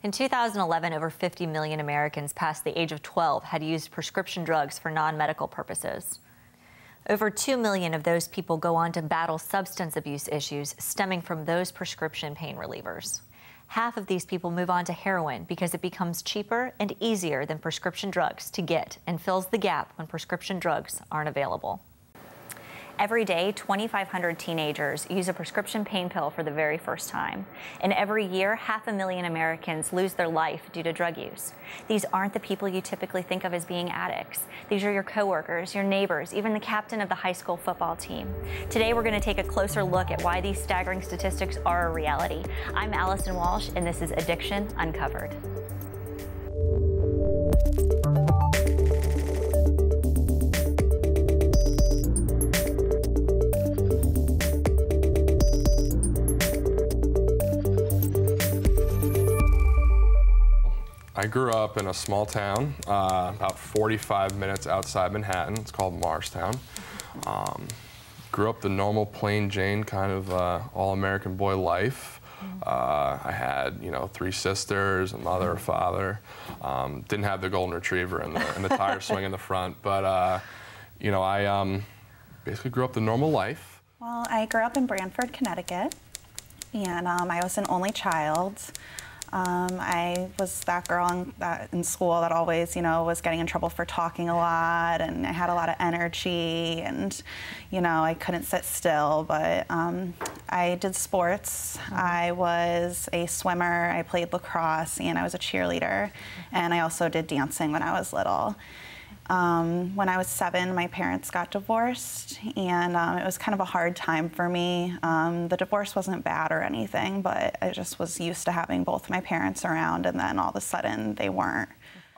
In 2011, over 50 million Americans past the age of 12 had used prescription drugs for non-medical purposes. Over 2 million of those people go on to battle substance abuse issues stemming from those prescription pain relievers. Half of these people move on to heroin because it becomes cheaper and easier than prescription drugs to get and fills the gap when prescription drugs aren't available. Every day, 2,500 teenagers use a prescription pain pill for the very first time. And every year, 500,000 Americans lose their life due to drug use. These aren't the people you typically think of as being addicts. These are your coworkers, your neighbors, even the captain of the high school football team. Today, we're going to take a closer look at why these staggering statistics are a reality. I'm Allison Walsh, and this is Addiction Uncovered. I grew up in a small town, about 45 minutes outside Manhattan. It's called Morristown. Grew up the normal, plain Jane kind of all-American boy life. I had, 3 sisters, a mother, a father. Didn't have the golden retriever and the tire swing in the front, but I basically grew up the normal life. Well, I grew up in Branford, Connecticut, and I was an only child. I was that girl in school that always, was getting in trouble for talking a lot, and I had a lot of energy, and, I couldn't sit still, but I did sports. I was a swimmer, I played lacrosse, and I was a cheerleader, and I also did dancing when I was little. When I was 7, my parents got divorced, and it was kind of a hard time for me. The divorce wasn't bad or anything, but I just was used to having both my parents around, and then all of a sudden they weren't.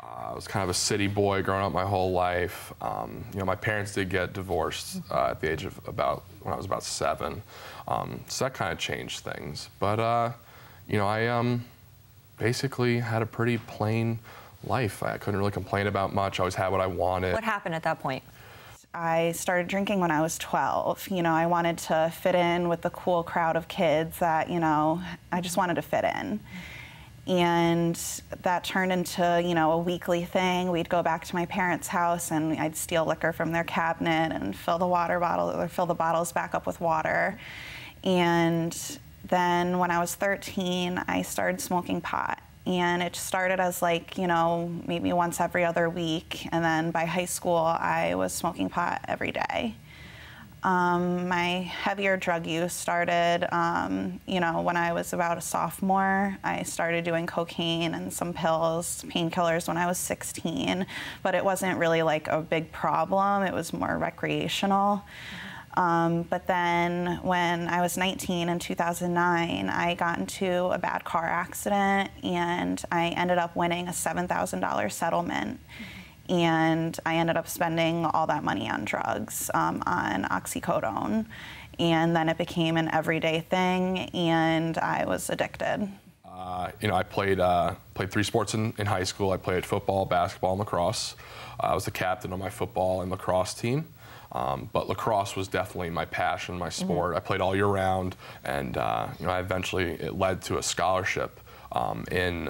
I was kind of a city boy growing up my whole life. My parents did get divorced at the age of when I was about 7, so that kind of changed things. But I basically had a pretty plain life. I couldn't really complain about much. I always had what I wanted. What happened at that point? I started drinking when I was 12. I wanted to fit in with the cool crowd of kids that, I just wanted to fit in. And that turned into, a weekly thing. We'd go back to my parents' house and I'd steal liquor from their cabinet and fill the bottles back up with water. And then when I was 13, I started smoking pot. And it started as maybe once every other week. And then by high school, I was smoking pot every day. My heavier drug use started, when I was about a sophomore. I started doing cocaine and some pills, painkillers when I was 16. But it wasn't really like a big problem. It was more recreational. But then when I was 19 in 2009, I got into a bad car accident, and I ended up winning a $7,000 settlement. And I ended up spending all that money on drugs, on oxycodone. And then it became an everyday thing, and I was addicted. I played 3 sports in high school. I played football, basketball, and lacrosse. I was the captain of my football and lacrosse team. But lacrosse was definitely my passion, my sport. I played all year round, and it led to a scholarship in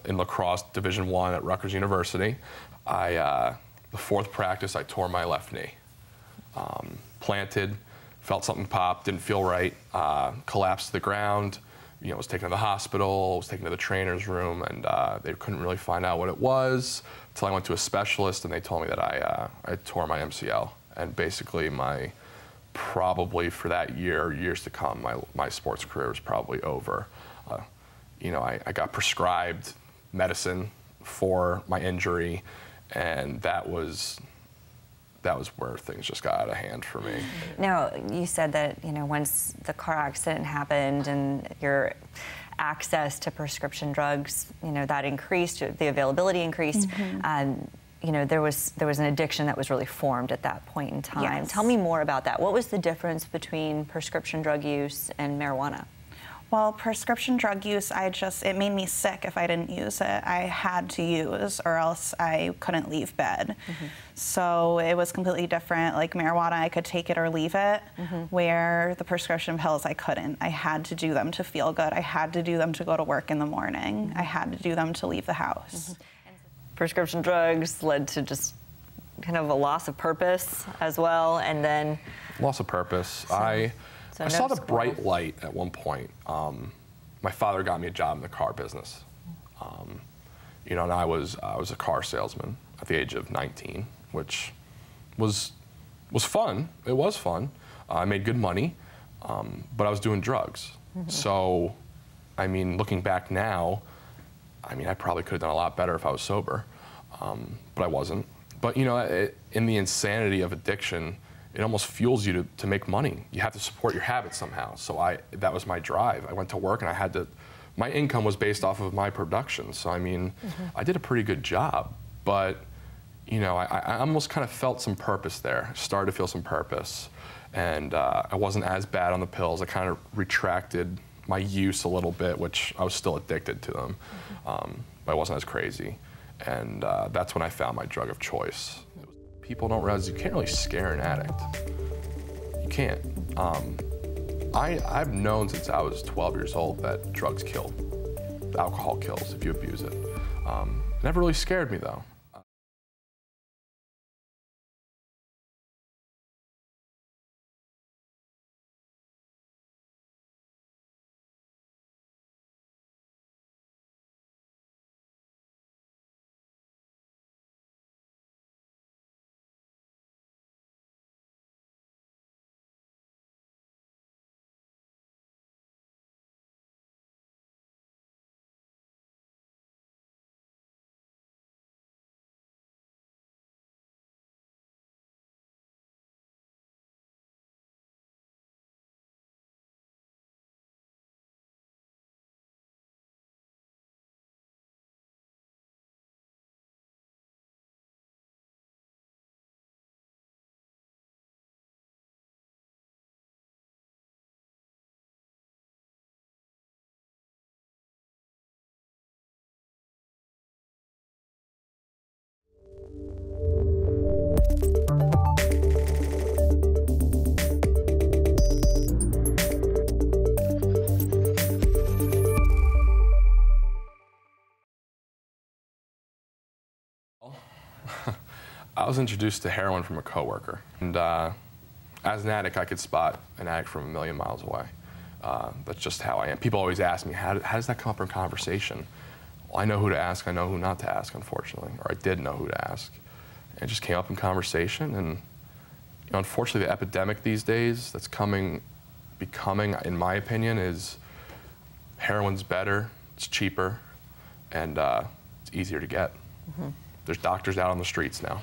lacrosse Division I at Rutgers University. The 4th practice, I tore my left knee. Planted, felt something pop, didn't feel right, collapsed to the ground. Was taken to the hospital, was taken to the trainer's room, and they couldn't really find out what it was until I went to a specialist, and they told me that I tore my MCL. And basically probably for that years to come, my sports career was probably over. I got prescribed medicine for my injury, and that was where things just got out of hand for me. Now, you said that, once the car accident happened and your access to prescription drugs, that increased, the availability increased. There was an addiction that was really formed at that point in time. Yes. Tell me more about that. What was the difference between prescription drug use and marijuana? Well, prescription drug use, it made me sick if I didn't use it. I had to use, or else I couldn't leave bed. So it was completely different. Like marijuana, I could take it or leave it, where the prescription pills, I couldn't. I had to do them to feel good. I had to do them to go to work in the morning. I had to do them to leave the house. Prescription drugs led to just kind of a loss of purpose as well, and then... Loss of purpose. I saw the bright light at one point. My father got me a job in the car business. You know, and I was a car salesman at the age of 19, which was fun. It was fun. I made good money, but I was doing drugs. So, I mean, looking back now, I mean, I probably could have done a lot better if I was sober, but I wasn't. But you know, in the insanity of addiction, it almost fuels you to make money. You have to support your habits somehow. So that was my drive. I went to work and I had to, my income was based off of my production. So I mean, I did a pretty good job, but you know, I almost kind of felt some purpose there. Started to feel some purpose. And I wasn't as bad on the pills. I kind of retracted my use a little bit, which I was still addicted to them, but I wasn't as crazy. And that's when I found my drug of choice. People don't realize you can't really scare an addict. You can't. I've known since I was 12 years old that drugs kill. Alcohol kills if you abuse it. It never really scared me though. I was introduced to heroin from a coworker, and as an addict, I could spot an addict from a million miles away. That's just how I am. People always ask me, how does that come up in conversation? Well, I know who to ask, I know who not to ask, unfortunately, or I did know who to ask. And it just came up in conversation, and you know, unfortunately, the epidemic these days that's becoming, in my opinion, is heroin's better, it's cheaper, and it's easier to get. There's doctors out on the streets now.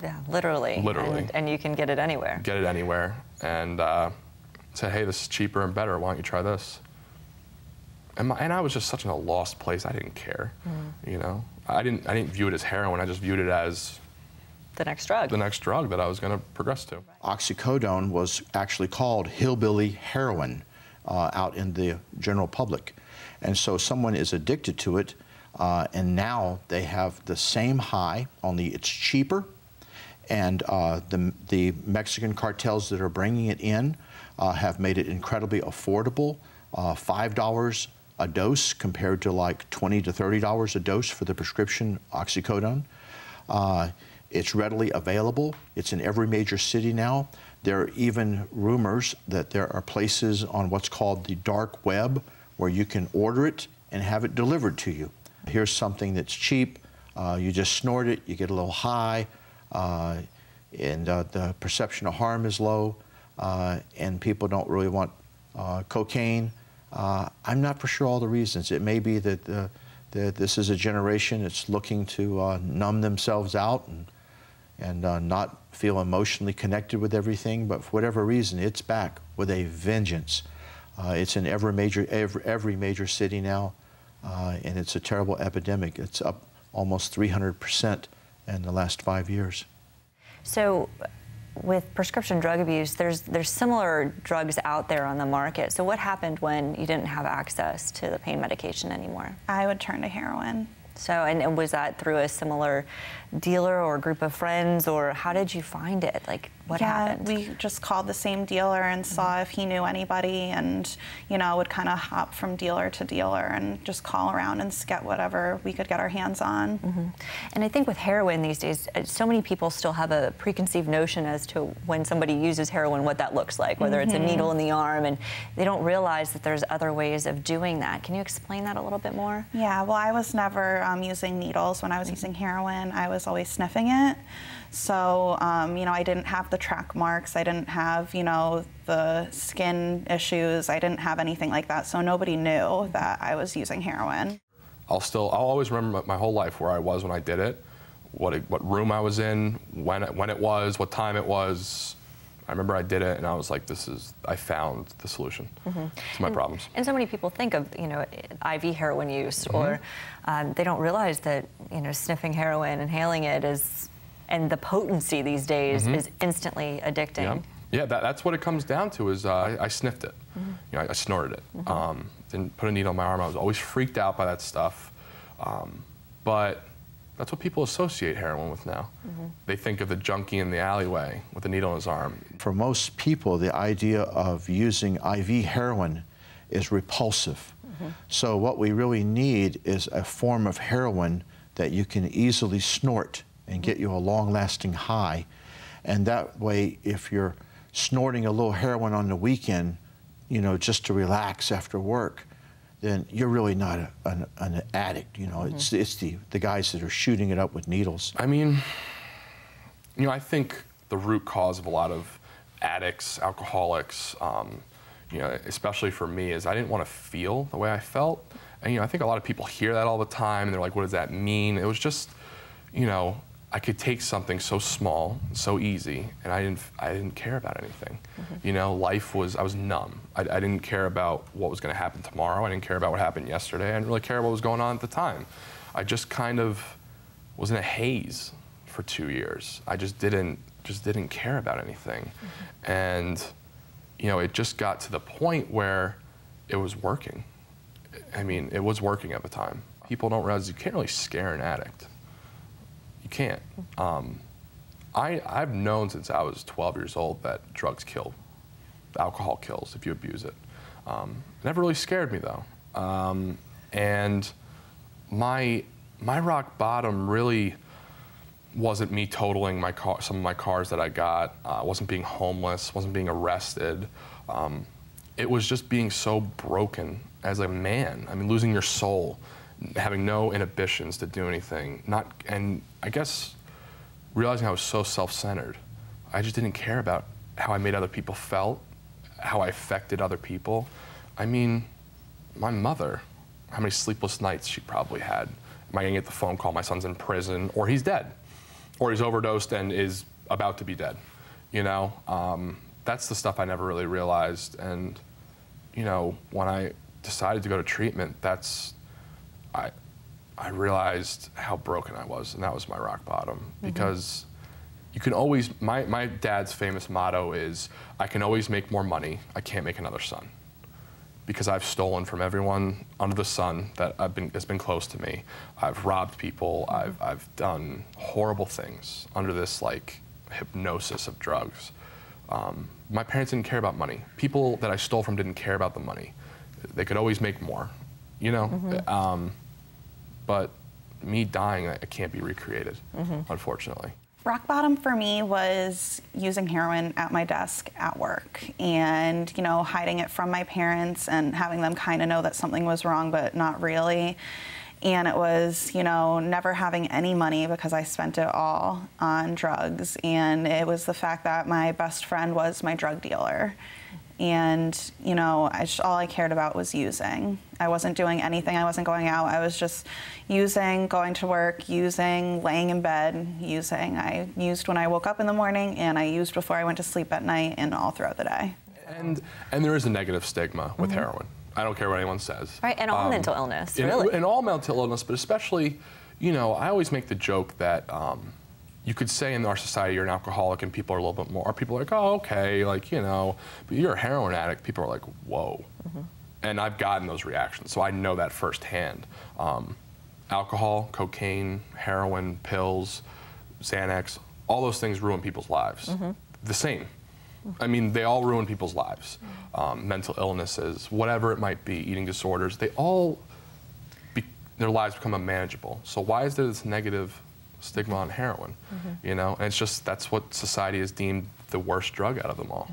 Yeah, literally. Literally. And you can get it anywhere. Get it anywhere. And say, hey, this is cheaper and better. Why don't you try this? And I was just such in a lost place. I didn't care. You know, I didn't view it as heroin. I just viewed it as the next drug. The next drug that I was going to progress to. Oxycodone was actually called hillbilly heroin out in the general public, and so someone is addicted to it. And now they have the same high, only it's cheaper, and the Mexican cartels that are bringing it in have made it incredibly affordable. $5 a dose compared to like $20 to $30 a dose for the prescription oxycodone. It's readily available. It's in every major city now. There are even rumors that there are places on what's called the dark web where you can order it and have it delivered to you. Here's something that's cheap, you just snort it, you get a little high, and the perception of harm is low, and people don't really want cocaine. I'm not for sure all the reasons. It may be that this is a generation that's looking to numb themselves out and not feel emotionally connected with everything, but for whatever reason, it's back with a vengeance. It's in every major city now. And it's a terrible epidemic. It's up almost 300% in the last 5 years. So with prescription drug abuse, there's similar drugs out there on the market. So what happened when you didn't have access to the pain medication anymore? I would turn to heroin. So, and was that through a similar dealer or group of friends, or how did you find it? Like, what happened? We just called the same dealer and saw if he knew anybody, and, you know, would kind of hop from dealer to dealer and just call around and get whatever we could get our hands on. And I think with heroin these days, so many people still have a preconceived notion as to when somebody uses heroin, what that looks like, whether it's a needle in the arm, and they don't realize that there's other ways of doing that. Can you explain that a little bit more? Yeah, well, I was never using needles when I was using heroin. I was always sniffing it. So, you know, I didn't have the track marks. I didn't have, you know, the skin issues. I didn't have anything like that. So nobody knew that I was using heroin. I'll always remember my whole life where I was when I did it, what room I was in, when it was, what time it was. I remember I did it, and I was like, I found the solution to my problems. And so many people think of, you know, IV heroin use, or they don't realize that, you know, sniffing heroin, inhaling it and the potency these days is instantly addicting. Yeah, that's what it comes down to is I sniffed it. You know, I snorted it. Didn't put a needle in my arm. I was always freaked out by that stuff. But that's what people associate heroin with now. They think of the junkie in the alleyway with a needle in his arm. For most people, the idea of using IV heroin is repulsive. So what we really need is a form of heroin that you can easily snort and get you a long-lasting high. And that way, if you're snorting a little heroin on the weekend, you know, just to relax after work, then you're really not an addict. You know, it's the guys that are shooting it up with needles. I mean, you know, I think the root cause of a lot of addicts, alcoholics, you know, especially for me, is I didn't want to feel the way I felt. And, you know, I think a lot of people hear that all the time, and they're like, what does that mean? It was just, you know, I could take something so small, so easy, and I didn't care about anything. You know, I was numb. I didn't care about what was going to happen tomorrow. I didn't care about what happened yesterday. I didn't really care what was going on at the time. I just kind of was in a haze for 2 years. I just didn't care about anything. And, you know, it just got to the point where it was working. I mean, it was working at the time. People don't realize you can't really scare an addict. You can't. I've known since I was 12 years old that drugs kill. Alcohol kills if you abuse it. It never really scared me though. And my rock bottom really wasn't me totaling some of my cars that I got. Wasn't being homeless. Wasn't being arrested. It was just being so broken as a man. I mean, losing your soul, having no inhibitions to do anything, and I guess realizing I was so self-centered. I just didn't care about how I made other people felt, how I affected other people. I mean, my mother, how many sleepless nights she probably had. Am I gonna get the phone call, my son's in prison, or he's dead, or he's overdosed and is about to be dead, you know? That's the stuff I never really realized, and, you know, when I decided to go to treatment, I realized how broken I was, and that was my rock bottom. Because you can always, my dad's famous motto is, I can always make more money, I can't make another son. Because I've stolen from everyone under the sun that has been close to me. I've robbed people, I've done horrible things under this like hypnosis of drugs. My parents didn't care about money. People that I stole from didn't care about the money. They could always make more, you know? But me dying, it can't be recreated, unfortunately. Rock bottom for me was using heroin at my desk at work and, you know, hiding it from my parents and having them kind of know that something was wrong, but not really. And it was, you know, never having any money because I spent it all on drugs. And it was the fact that my best friend was my drug dealer. And, you know, all I cared about was using. I wasn't doing anything. I wasn't going out. I was just using, going to work, using, laying in bed, using. I used when I woke up in the morning, and I used before I went to sleep at night and all throughout the day. And there is a negative stigma with heroin. I don't care what anyone says. Right, and all mental illness, really. And all mental illness, but especially, you know, I always make the joke that you could say in our society you're an alcoholic and people are a little bit more, people are like, oh, okay, like, you know, but you're a heroin addict, people are like, whoa. And I've gotten those reactions, so I know that firsthand. Alcohol, cocaine, heroin, pills, Xanax, all those things ruin people's lives. The same. I mean, they all ruin people's lives. Mental illnesses, whatever it might be, eating disorders, they all, their lives become unmanageable. So why is there this negative stigma on heroin? You know, and it's just, that's what society has deemed the worst drug out of them all.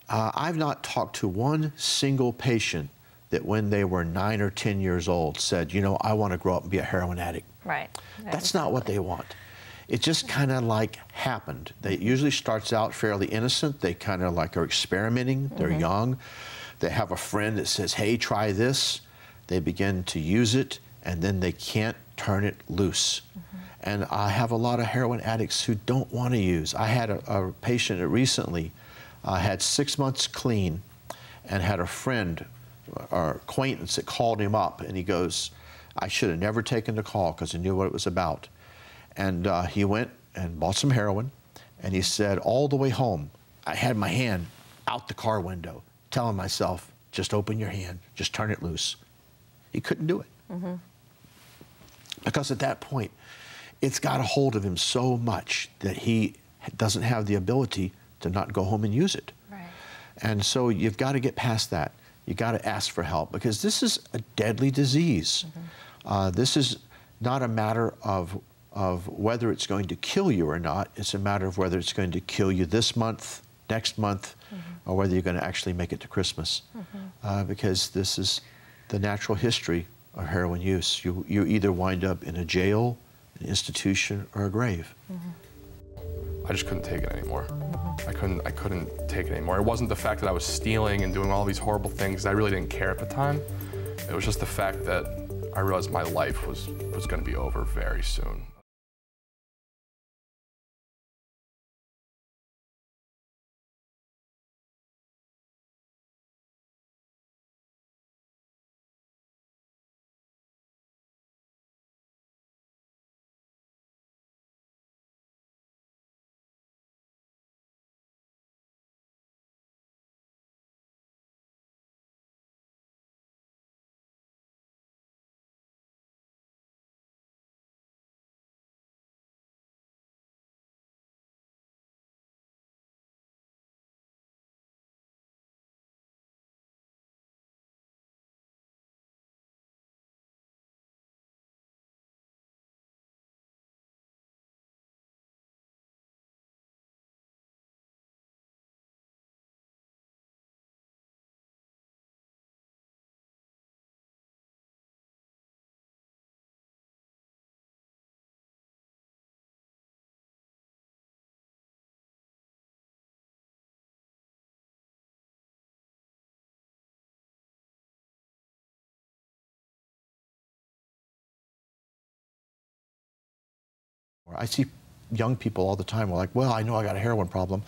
I've not talked to one single patient that when they were 9 or 10 years old said, you know, I want to grow up and be a heroin addict. Right. That's not what they want. It just kind of like happened. It usually starts out fairly innocent. They kind of like are experimenting. They're young. They have a friend that says, hey, try this. They begin to use it, and then they can't turn it loose. And I have a lot of heroin addicts who don't want to use. I had a patient that recently had 6 months clean and had a friend or acquaintance that called him up, and he goes, I should have never taken the call because I knew what it was about. And he went and bought some heroin, and he said, all the way home, I had my hand out the car window, telling myself, just open your hand, just turn it loose. He couldn't do it. Because at that point, it's got a hold of him so much that he doesn't have the ability to not go home and use it. Right. And so you've got to get past that. You've got to ask for help, because this is a deadly disease. This is not a matter of whether it's going to kill you or not. It's a matter of whether it's going to kill you this month, next month, or whether you're going to actually make it to Christmas. Because this is the natural history of heroin use. You either wind up in a jail, an institution, or a grave. I just couldn't take it anymore. I couldn't take it anymore. It wasn't the fact that I was stealing and doing all these horrible things. I really didn't care at the time. It was just the fact that I realized my life was going to be over very soon. I see young people all the time who are like, well, I know I got a heroin problem,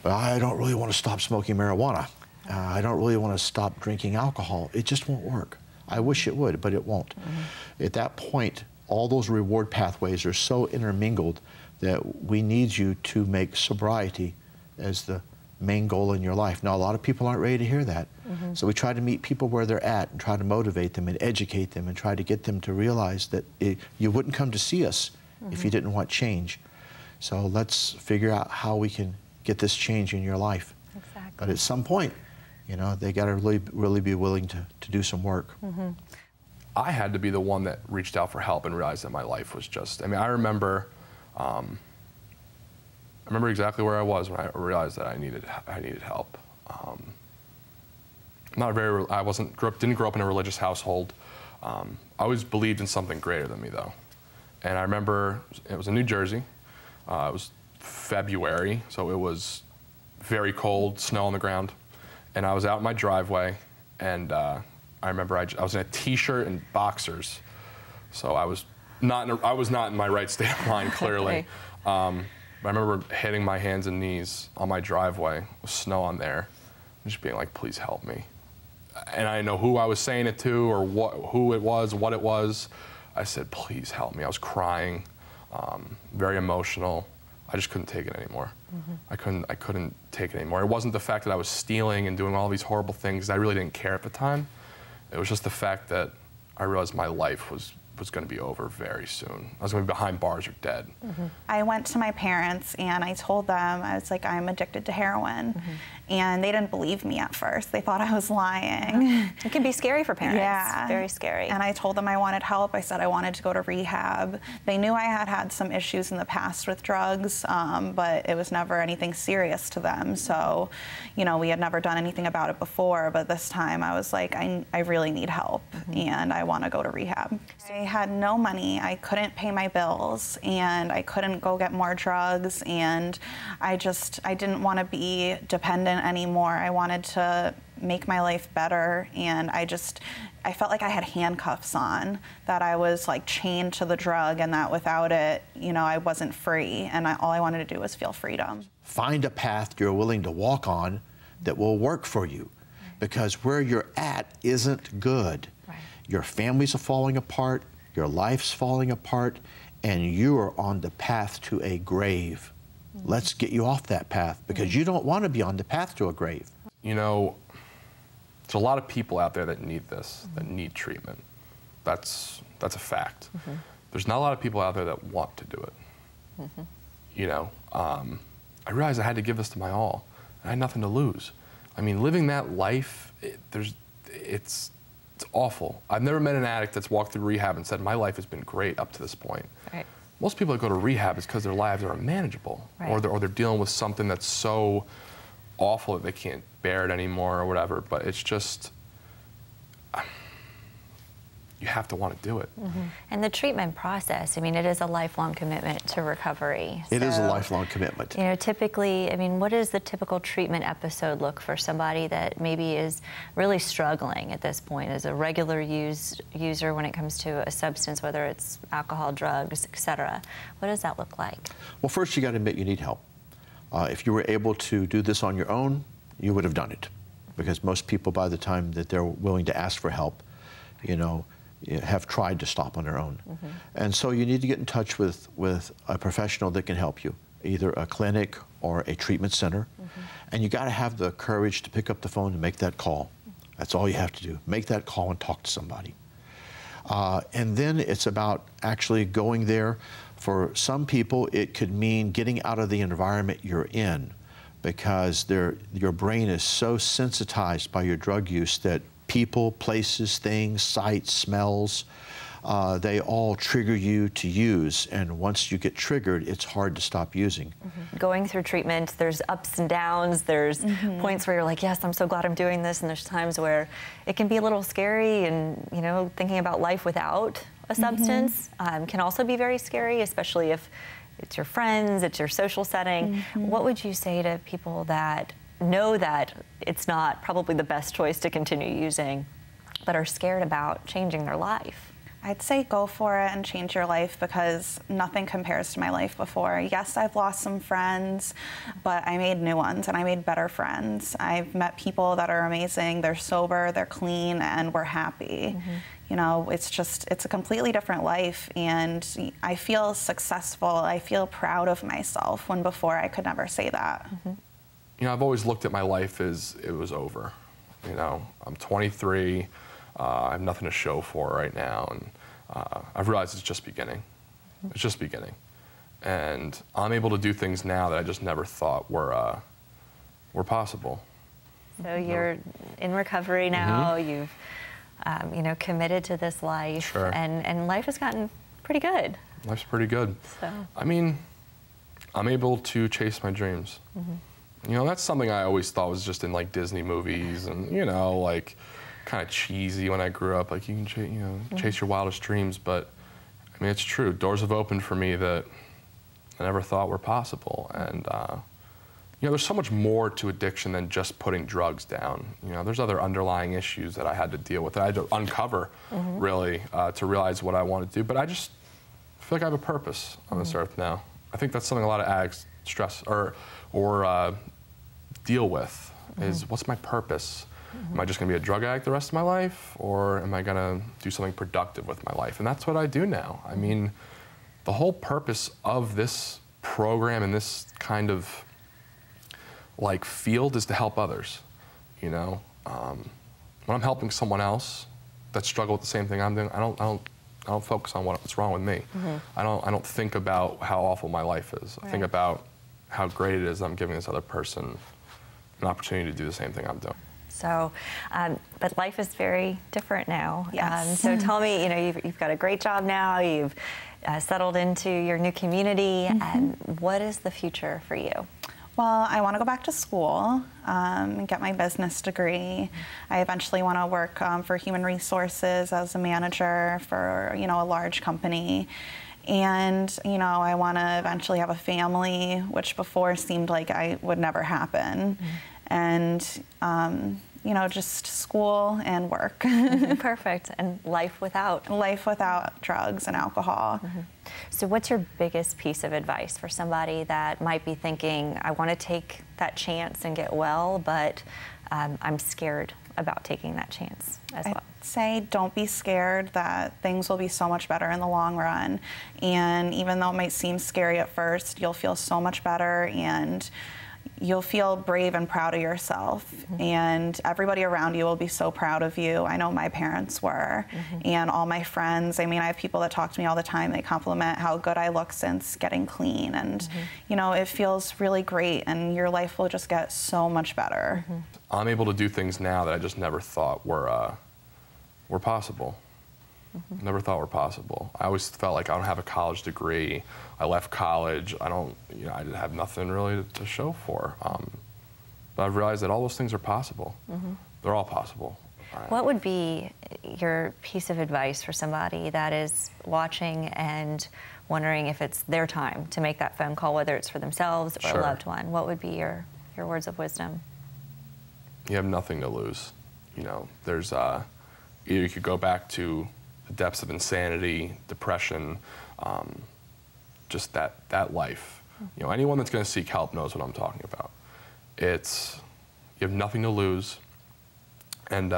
but I don't really want to stop smoking marijuana. I don't really want to stop drinking alcohol. It just won't work. I wish it would, but it won't. At that point, all those reward pathways are so intermingled that we need you to make sobriety as the main goal in your life. Now, a lot of people aren't ready to hear that. So we try to meet people where they're at and try to motivate them and educate them and try to get them to realize that you wouldn't come to see us if you didn't want change. So let's figure out how we can get this change in your life. Exactly. But at some point, you know, they got to really be willing to do some work. I had to be the one that reached out for help and realized that my life was just, I mean, I remember exactly where I was when I realized that I needed help. Didn't grow up in a religious household. I always believed in something greater than me, though. And I remember it was in New Jersey. It was February, so it was very cold, snow on the ground. And I was out in my driveway, and I remember I was in a t-shirt and boxers. So I was not in my right state of mind, clearly. But I remember hitting my hands and knees on my driveway with snow on there, and just being like, please help me. And I didn't know who I was saying it to or who it was, what it was. I said, please help me. I was crying. very emotional. I just couldn't take it anymore. I couldn't take it anymore. It wasn't the fact that I was stealing and doing all these horrible things. I really didn't care at the time. It was just the fact that I realized my life was going to be over very soon. I was going to be behind bars or dead. I went to my parents and I told them, I was like, I'm addicted to heroin. And they didn't believe me at first. They thought I was lying. It can be scary for parents. Yeah. Very scary. And I told them I wanted help. I said I wanted to go to rehab. They knew I had had some issues in the past with drugs, but it was never anything serious to them. So, you know, we had never done anything about it before, but this time I was like, I really need help and I want to go to rehab. I had no money. I couldn't pay my bills and I couldn't go get more drugs, and I didn't want to be dependent anymore. I wanted to make my life better, and I felt like I had handcuffs on, that I was like chained to the drug, and that without it, you know, I wasn't free, and all I wanted to do was feel freedom. Find a path you're willing to walk on that will work for you, because where you're at isn't good. Your families are falling apart, your life's falling apart, and you are on the path to a grave. Let's get you off that path, because you don't want to be on the path to a grave. You know, there's a lot of people out there that need this, that need treatment. That's a fact. There's not a lot of people out there that want to do it. You know, I realized I had to give this to my all. I had nothing to lose. I mean, living that life, it's awful. I've never met an addict that's walked through rehab and said, my life has been great up to this point. Most people that go to rehab is because their lives are unmanageable, or they're dealing with something that's so awful that they can't bear it anymore or whatever. But it's just, you have to want to do it. And the treatment process, I mean, it is a lifelong commitment to recovery. It is a lifelong commitment. You know, typically, I mean, what does the typical treatment episode look for somebody that maybe is really struggling at this point, as a regular user when it comes to a substance, whether it's alcohol, drugs, etc.? What does that look like? Well, first you got to admit you need help. If you were able to do this on your own, you would have done it, because most people, by the time that they're willing to ask for help, you know, have tried to stop on their own. And so you need to get in touch with a professional that can help you, either a clinic or a treatment center. And you got to have the courage to pick up the phone and make that call. That's all you have to do. Make that call and talk to somebody. And then it's about actually going there. For some people, it could mean getting out of the environment you're in, because your brain is so sensitized by your drug use that people, places, things, sights, smells, they all trigger you to use. And once you get triggered, it's hard to stop using. Going through treatment, there's ups and downs. There's points where you're like, yes, I'm so glad I'm doing this. And there's times where it can be a little scary, and, you know, thinking about life without a substance can also be very scary, especially if it's your friends, it's your social setting. What would you say to people that know that it's not probably the best choice to continue using, but are scared about changing their life? I'd say go for it and change your life, because nothing compares to my life before. Yes, I've lost some friends, but I made new ones, and I made better friends. I've met people that are amazing. They're sober, they're clean, and we're happy. You know, it's a completely different life, and I feel successful. I feel proud of myself, when before I could never say that. You know, I've always looked at my life as it was over. You know, I'm 23, I have nothing to show for right now, and I've realized it's just beginning. It's just beginning. And I'm able to do things now that I just never thought were possible. So you're in recovery now, you've you know, committed to this life, and life has gotten pretty good. Life's pretty good. So. I mean, I'm able to chase my dreams. You know, that's something I always thought was just in like Disney movies, and, you know, like kind of cheesy when I grew up. Like, you can chase your wildest dreams, but I mean, it's true. Doors have opened for me that I never thought were possible. And you know, there's so much more to addiction than just putting drugs down. You know, there's other underlying issues that I had to deal with, that I had to uncover, really, to realize what I want to do. But I just feel like I have a purpose on this earth now. I think that's something a lot of addicts stress or deal with, is what's my purpose? Am I just going to be a drug addict the rest of my life, or am I going to do something productive with my life? And that's what I do now. I mean, the whole purpose of this program and this kind of like field is to help others, you know. When I'm helping someone else that struggle with the same thing I'm doing, I don't focus on what's wrong with me. I don't think about how awful my life is. I think about how great it is I'm giving this other person an opportunity to do the same thing I'm doing. So, but life is very different now. Yes. So tell me, you know, you've got a great job now. You've settled into your new community. And what is the future for you? Well, I want to go back to school and get my business degree. I eventually want to work for human resources as a manager for, you know, a large company. And, you know, I want to eventually have a family, which before seemed like I would never happen. And, you know, just school and work. Perfect. And life without. Life without drugs and alcohol. So what's your biggest piece of advice for somebody that might be thinking, I want to take that chance and get well, but I'm scared about taking that chance as well? I'd say don't be scared that things will be so much better in the long run. And even though it might seem scary at first, you'll feel so much better, and you'll feel brave and proud of yourself, and everybody around you will be so proud of you. I know my parents were, and all my friends. I mean, I have people that talk to me all the time. They compliment how good I look since getting clean, and you know, it feels really great, and your life will just get so much better. I'm able to do things now that I just never thought were possible. Never thought were possible. I always felt like I don't have a college degree. I left college. I don't, you know, I didn't have nothing really to show for. But I've realized that all those things are possible. They're all possible. What would be your piece of advice for somebody that is watching and wondering if it's their time to make that phone call, whether it's for themselves or a loved one? What would be your words of wisdom? You have nothing to lose. You know, there's either you could go back to the depths of insanity, depression, just that life. You know, anyone that's going to seek help knows what I'm talking about. It's, you have nothing to lose, and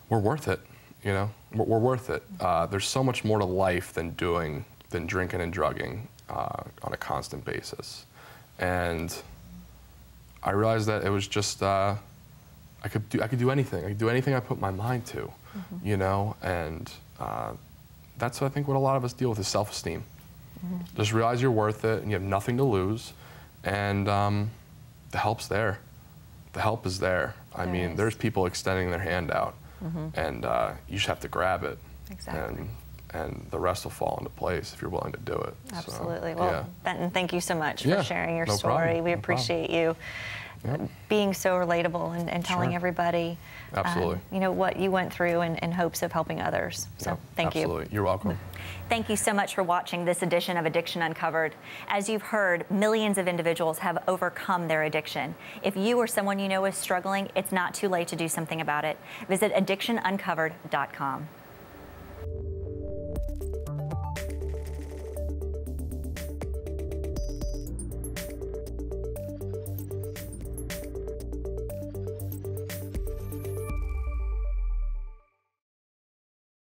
we're worth it. You know, we're worth it. There's so much more to life than drinking and drugging on a constant basis, and I realized that it was just I could do anything. I could do anything I put my mind to. You know, and that's what I think what a lot of us deal with is self-esteem. Just realize you're worth it and you have nothing to lose, and the help's there. The help is there. I mean, there's people extending their hand out, and you just have to grab it. Exactly. And the rest will fall into place if you're willing to do it. Absolutely. So, well, Benton, thank you so much for sharing your story. We appreciate you being so relatable and telling everybody you know, what you went through in hopes of helping others. So thank you. Absolutely. You're welcome. Thank you so much for watching this edition of Addiction Uncovered. As you've heard, millions of individuals have overcome their addiction. If you or someone you know is struggling, it's not too late to do something about it. Visit AddictionUncovered.com.